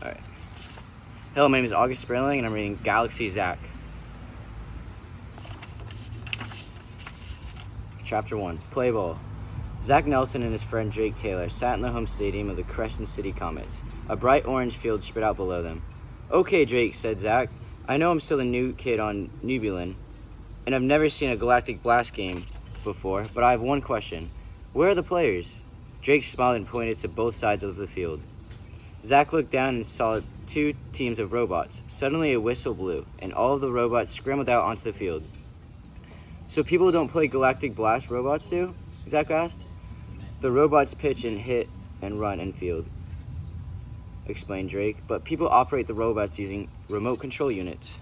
Alright. Hello, my name is August Sperling, and I'm reading Galaxy Zack. Chapter 1. Play ball. Zack Nelson and his friend Drake Taylor sat in the home stadium of the Crescent City Comets. A bright orange field spread out below them. "Okay, Drake," said Zack. "I know I'm still a new kid on Nubulin, and I've never seen a Galactic Blast game before, but I have one question. Where are the players?" Drake smiled and pointed to both sides of the field. Zack looked down and saw two teams of robots. Suddenly a whistle blew, and all of the robots scrambled out onto the field. "So people don't play Galactic Blast, robots do?" Zack asked. "The robots pitch and hit and run in field," explained Drake, "but people operate the robots using remote control units."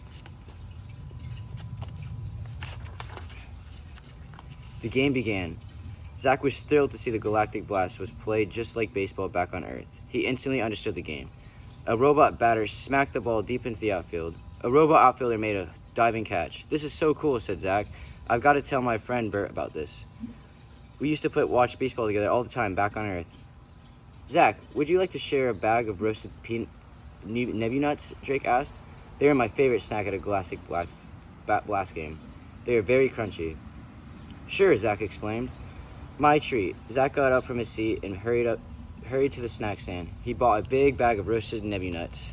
The game began. Zack was thrilled to see the Galactic Blast was played just like baseball back on Earth. He instantly understood the game. A robot batter smacked the ball deep into the outfield. A robot outfielder made a diving catch. "This is so cool," said Zack. "I've got to tell my friend Bert about this. We used to watch baseball together all the time back on Earth." "Zack, would you like to share a bag of roasted Nebunuts?" Drake asked. "They are my favorite snack at a Galactic Blast game. They are very crunchy." "Sure," Zack exclaimed. "My treat." Zack got up from his seat and hurried to the snack stand. He bought a big bag of roasted Nebunuts.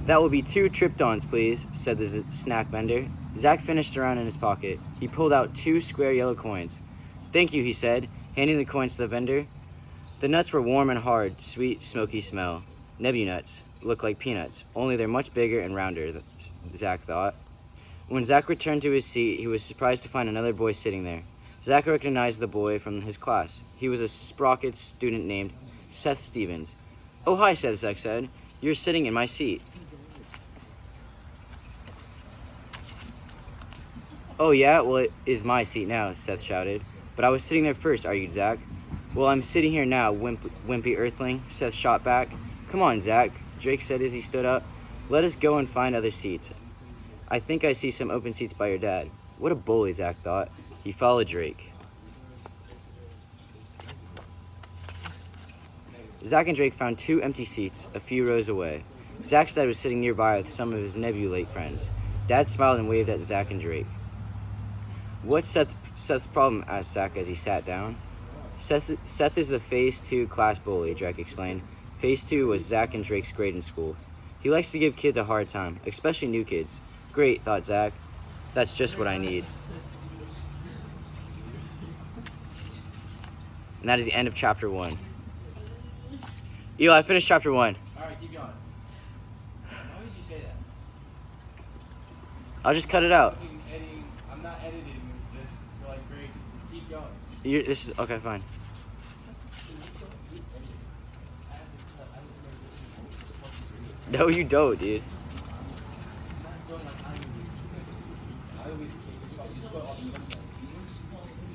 "That will be 2 Triptons, please," said the snack vendor. Zack finished around in his pocket. He pulled out 2 square yellow coins. "Thank you," he said, handing the coins to the vendor. The nuts were warm and hard, sweet, smoky smell. Nebunuts look like peanuts, only they're much bigger and rounder, Zack thought. When Zack returned to his seat, he was surprised to find another boy sitting there. Zack recognized the boy from his class. He was a Sprocket student named Seth Stevens. "Oh, hi," Zack said. "You're sitting in my seat." "Oh, yeah? Well, it is my seat now," Seth shouted. "But I was sitting there first," argued Zack. "Well, I'm sitting here now, wimpy earthling," Seth shot back. "Come on, Zack," Drake said as he stood up. "Let us go and find other seats. I think I see some open seats by your dad." What a bully, Zack thought. He followed Drake. Zack and Drake found 2 empty seats a few rows away. Zack's dad was sitting nearby with some of his Nebulate friends. Dad smiled and waved at Zack and Drake. "What's Seth's problem?" asked Zack as he sat down. Seth is the Phase 2 class bully," Drake explained. Phase 2 was Zack and Drake's grade in school. "He likes to give kids a hard time, especially new kids." "Great," thought Zack. "That's just what I need." And that is the end of chapter 1. Eli, I finished chapter 1. Alright, keep going. Why would you say that? I'll just cut it out. I'm not editing this like crazy. Just keep going. This is okay, fine. No, you don't, dude.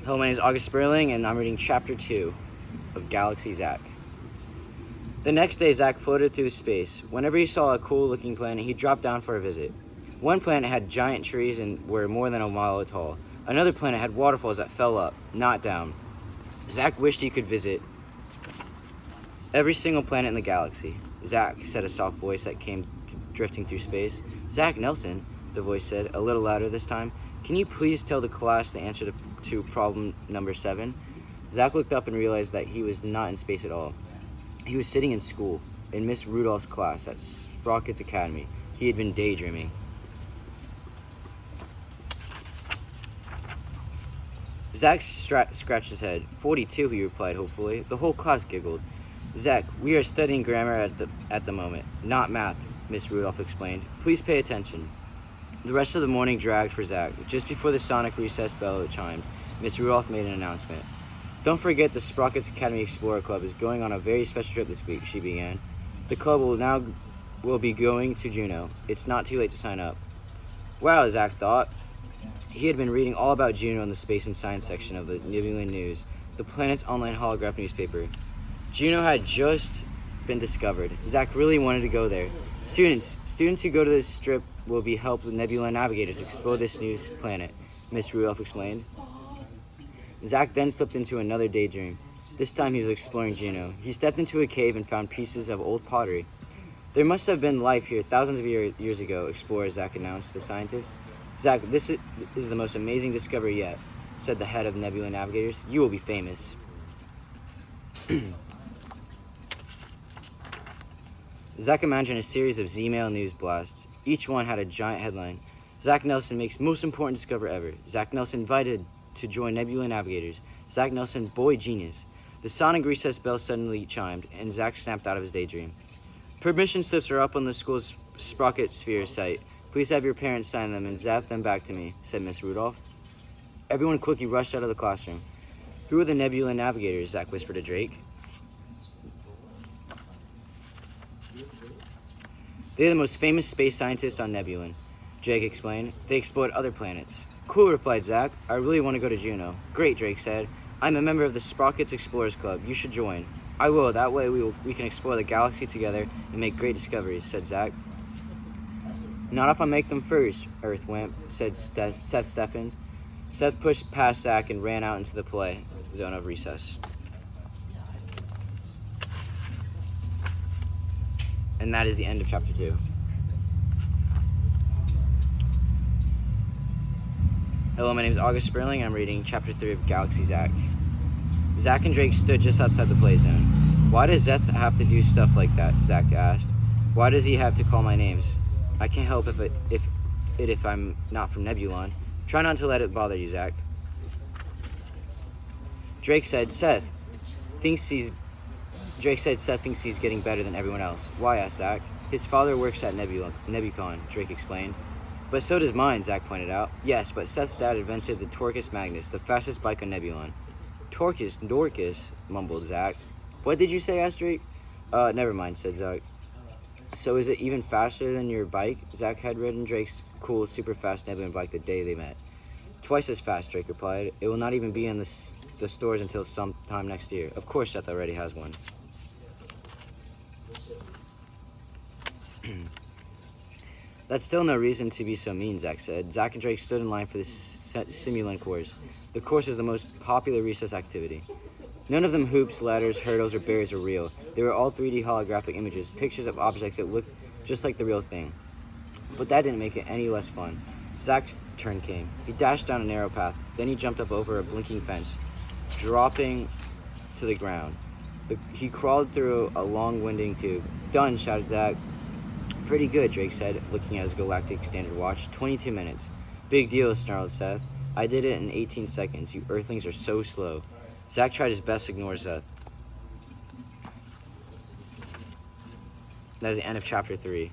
Hello, my name is August Sperling, and I'm reading Chapter 2 of Galaxy Zack. The next day, Zack floated through space. Whenever he saw a cool-looking planet, he dropped down for a visit. One planet had giant trees and were more than a mile tall. Another planet had waterfalls that fell up, not down. Zack wished he could visit every single planet in the galaxy. "Zack," said a soft voice that came drifting through space. "Zack Nelson," the voice said, a little louder this time. "Can you please tell the class the answer to problem number 7? Zack looked up and realized that he was not in space at all. He was sitting in school, in Miss Rudolph's class at Sprocket's Academy. He had been daydreaming. Zack scratched his head. 42, he replied hopefully. The whole class giggled. "Zack, we are studying grammar at the moment, not math," Miss Rudolph explained. "Please pay attention." The rest of the morning dragged for Zack. Just before the sonic recess bell chimed, Miss Rudolph made an announcement. "Don't forget the Sprocket's Academy Explorer Club is going on a very special trip this week," she began. "The club will be going to Juno. It's not too late to sign up." Wow, Zack thought. He had been reading all about Juno in the Space and Science section of the Nebulan News, the planet's online holograph newspaper. Juno had just been discovered. Zack really wanted to go there. Students who go to this trip will be helped with Nebula navigators explore this new planet," Miss Rudolph explained. Zack then slipped into another daydream. This time he was exploring Juneau. He stepped into a cave and found pieces of old pottery. There must have been life here thousands of years ago, explorer Zach announced the scientist. Zach, this is the most amazing discovery yet, said the head of Nebula Navigators. You will be famous. Zach imagined a series of Z-Mail news blasts. Each one had a giant headline. Zach Nelson makes most important discovery ever. Zach Nelson invited to join Nebula Navigators. Zach Nelson, boy genius. The sonic recess bell suddenly chimed, and Zach snapped out of his daydream. Permission slips are up on the school's Sprocket Sphere site. Please have your parents sign them and zap them back to me, said Miss Rudolph. Everyone quickly rushed out of the classroom. Who are the Nebula Navigators? Zach whispered to Drake. They're the most famous space scientists on Nebulan, Drake explained. They explored other planets. Cool, replied Zach. I really want to go to Juneau. Great, Drake said. I'm a member of the Sprockets Explorers Club. You should join. I will. That way we can explore the galaxy together and make great discoveries, said Zach. Not if I make them first, Earthwimp, said Seth Steffens. Seth pushed past Zach and ran out into the play zone of recess. And that is the end of chapter 2. Hello, my name is August Sperling, and I'm reading chapter 3 of Galaxy Zach. Zach and Drake stood just outside the play zone. Why does Zeth have to do stuff like that? Zach asked. Why does he have to call my names? I can't help if I'm not from Nebulon. Try not to let it bother you, Zach. Drake said Seth thinks he's getting better than everyone else. Why? Asked Zach. His father works at Nebucon, Drake explained. But so does mine, Zach pointed out. Yes, but Seth's dad invented the Torcus Magnus, the fastest bike on Nebulon. Dorcas, mumbled Zach. What did you say? Asked Drake. Never mind, said Zach. So is it even faster than your bike? Zach had ridden Drake's cool, super fast Nebulan bike the day they met. Twice as fast, Drake replied. It will not even be in the stores until sometime next year. Of course, Seth already has one. That's still no reason to be so mean, Zach said. Zach and Drake stood in line for the Simulan course. The course is the most popular recess activity. None of them hoops, ladders, hurdles, or barriers are real. They were all 3D holographic images, pictures of objects that looked just like the real thing. But that didn't make it any less fun. Zach's turn came. He dashed down a narrow path. Then he jumped up over a blinking fence, dropping to the ground. He crawled through a long winding tube. Done, shouted Zach. Pretty good, Drake said, looking at his galactic standard watch. 22 minutes. Big deal, snarled Seth. I did it in 18 seconds. You Earthlings are so slow. Zach tried his best to ignore Seth. That is the end of chapter 3.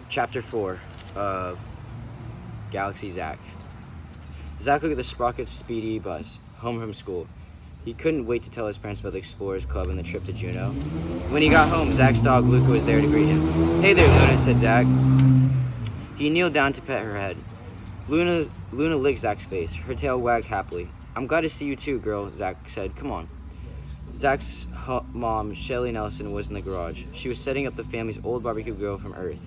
Chapter 4 of Galaxy Zach. Zach looked at the Sprocket's speedy bus, home from school. He couldn't wait to tell his parents about the Explorers Club and the trip to Juneau. When he got home, Zach's dog Luca was there to greet him. Hey there, Luna, said Zach. He kneeled down to pet her head. Luna licked Zach's face. Her tail wagged happily. I'm glad to see you too, girl, Zach said. Come on. Zach's mom, Shelly Nelson, was in the garage. She was setting up the family's old barbecue grill from Earth.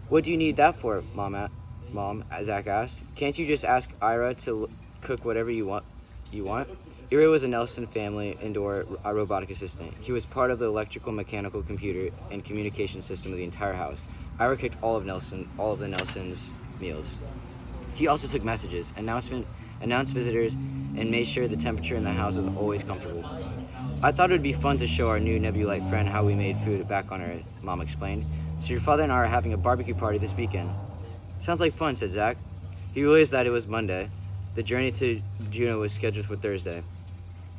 What do you need that for, Mom, Zach asked. Can't you just ask Ira to cook whatever you want? Ira was a Nelson family indoor robotic assistant. He was part of the electrical, mechanical, computer, and communication system of the entire house. Ira cooked all of the Nelson's meals. He also took messages, announced visitors, and made sure the temperature in the house was always comfortable. I thought it would be fun to show our new Nebulite friend how we made food back on Earth, Mom explained. So your father and I are having a barbecue party this weekend. Sounds like fun, said Zach. He realized that it was Monday. The journey to Juneau was scheduled for Thursday.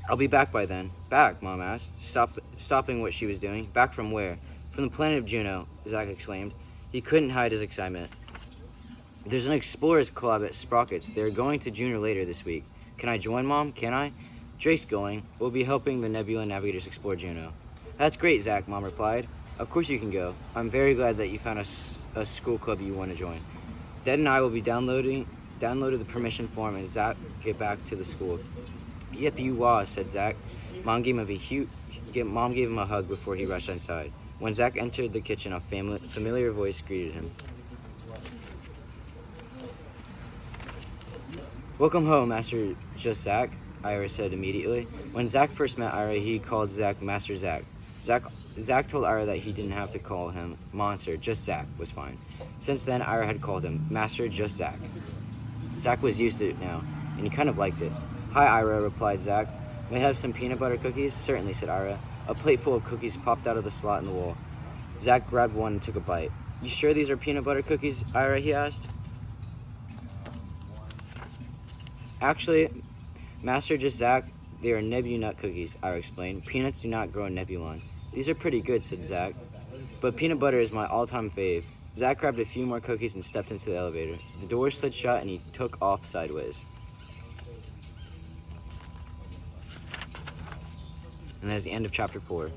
I'll be back by then. Back, Mom asked, stopping what she was doing. Back from where? From the planet of Juneau, Zach exclaimed. He couldn't hide his excitement. There's an Explorers Club at Sprockets. They're going to Juneau later this week. Can I join, Mom? Can I? Drake's going. We'll be helping the Nebula Navigators explore Juneau. That's great, Zach, Mom replied. Of course you can go. I'm very glad that you found a school club you want to join. Dad and I will be downloaded the permission form and Zach get back to the school. Yep, you was, said Zach. Mom gave him a hug before he rushed inside. When Zach entered the kitchen, a familiar voice greeted him. Welcome home, Master Just Zach, Ira said immediately. When Zach first met Ira, he called Zach Master Zach. Zach told Ira that he didn't have to call him Monster, just Zach was fine. Since then, Ira had called him Master Just Zach. Zach was used to it now, and he kind of liked it. Hi, Ira, replied Zach. May I have some peanut butter cookies? Certainly, said Ira. A plate full of cookies popped out of the slot in the wall. Zach grabbed one and took a bite. You sure these are peanut butter cookies, Ira, he asked. Actually, Master Just Zach, they are Nebunut cookies, Ira explained. Peanuts do not grow in Nebulon. These are pretty good, said Zach. But peanut butter is my all-time fave. Zach grabbed a few more cookies and stepped into the elevator. The door slid shut and he took off sideways. And that's the end of chapter 4.